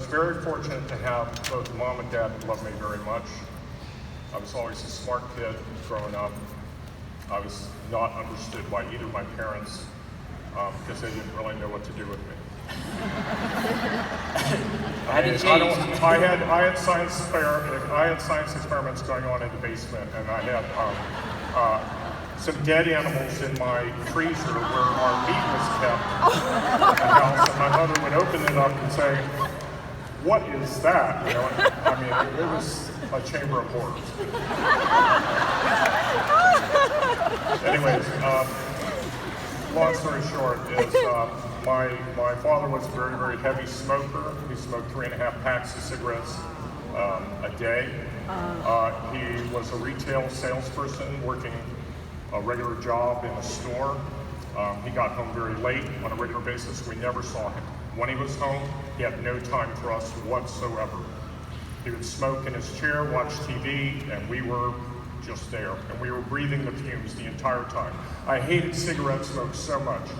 very fortunate to have both mom and dad who loved me very much. I was always a smart kid growing up. I was not understood by either of my parents because they didn't really know what to do with me. I had science experiments going on in the basement, and I had some dead animals in my freezer where our meat was kept in the house, and my mother would open it up and say, "What is that?" You know, I mean, it was a chamber of horrors. Anyways, long story short is my father was a very, very heavy smoker. He smoked 3.5 packs of cigarettes a day. He was a retail salesperson working a regular job in a store. He got home very late on a regular basis. We never saw him. When he was home, he had no time for us whatsoever. He would smoke in his chair, watch TV, and we were just there. And we were breathing the fumes the entire time. I hated cigarette smoke so much.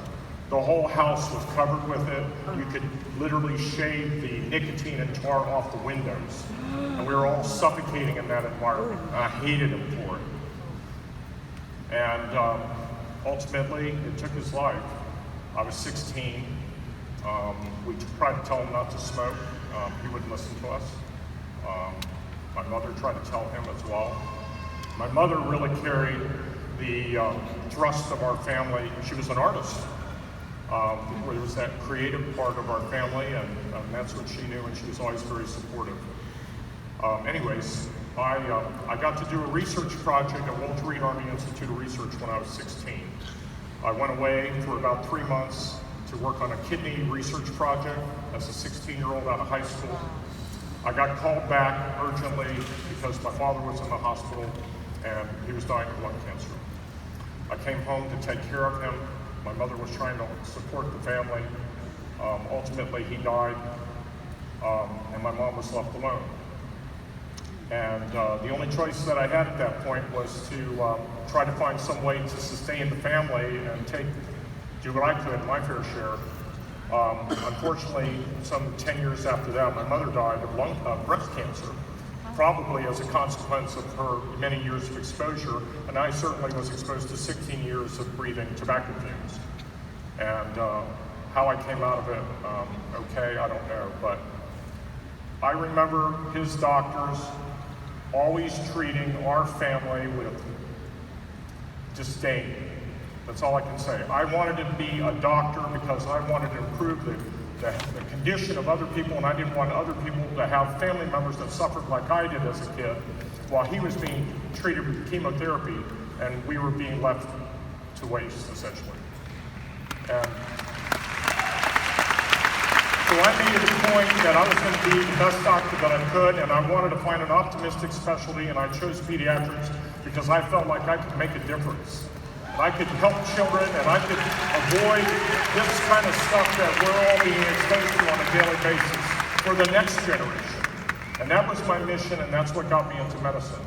The whole house was covered with it. You could literally shave the nicotine and tar off the windows. And we were all suffocating in that environment. I hated him for it. And ultimately, it took his life. I was 16. We tried to tell him not to smoke. He wouldn't listen to us. My mother tried to tell him as well. My mother really carried the thrust of our family. She was an artist. There was that creative part of our family, and that's what she knew, and she was always very supportive. Anyways, I got to do a research project at Walter Reed Army Institute of Research when I was 16. I went away for about 3 months to work on a kidney research project as a 16-year-old out of high school. I got called back urgently because my father was in the hospital and he was dying of lung cancer. I came home to take care of him. My mother was trying to support the family. Ultimately, he died, and my mom was left alone. And the only choice that I had at that point was to try to find some way to sustain the family and do what I could, my fair share. Unfortunately, some 10 years after that, my mother died of breast cancer, probably as a consequence of her many years of exposure, and I certainly was exposed to 16 years of breathing tobacco fumes. And how I came out of it, okay, I don't know, but I remember his doctors always treating our family with disdain. That's all I can say. I wanted to be a doctor because I wanted to improve the condition of other people, and I didn't want other people to have family members that suffered like I did as a kid while he was being treated with chemotherapy and we were being left to waste, essentially. And so I made it a point that I was going to be the best doctor that I could, and I wanted to find an optimistic specialty, and I chose pediatrics because I felt like I could make a difference. I could help children, and I could avoid this kind of stuff that we're all being exposed to on a daily basis for the next generation. And that was my mission, and that's what got me into medicine.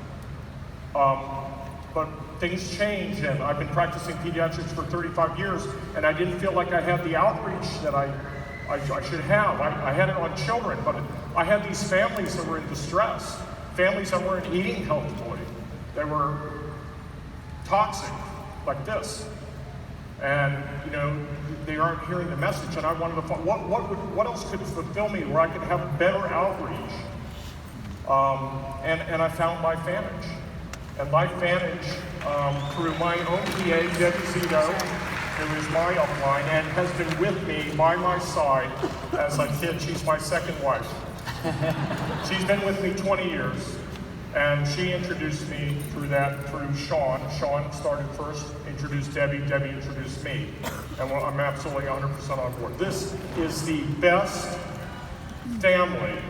But things change, and I've been practicing pediatrics for 35 years, and I didn't feel like I had the outreach that I should have. I had it on children, but I had these families that were in distress, families that weren't eating healthfully. They were toxic, like this, and they aren't hearing the message. And I wanted to find what else could fulfill me where I could have better outreach. And I found LifeVantage, and LifeVantage through my own PA, Debbie Zito, who is my upline and has been with me by my side as a kid. She's my second wife. She's been with me 20 years. And she introduced me through Sean. Sean started first, introduced Debbie, Debbie introduced me. And I'm absolutely 100% on board. This is the best family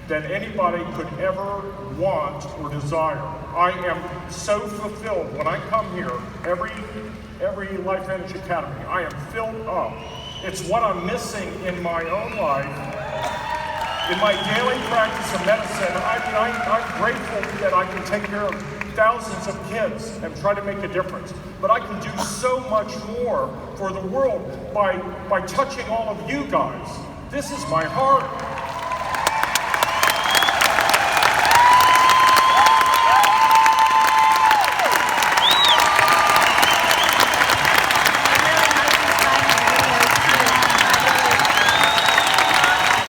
that anybody could ever want or desire. I am so fulfilled when I come here, every LifeVantage Academy, I am filled up. It's what I'm missing in my own life. In my daily practice of medicine, I'm grateful that I can take care of thousands of kids and try to make a difference. But I can do so much more for the world by touching all of you guys. This is my heart.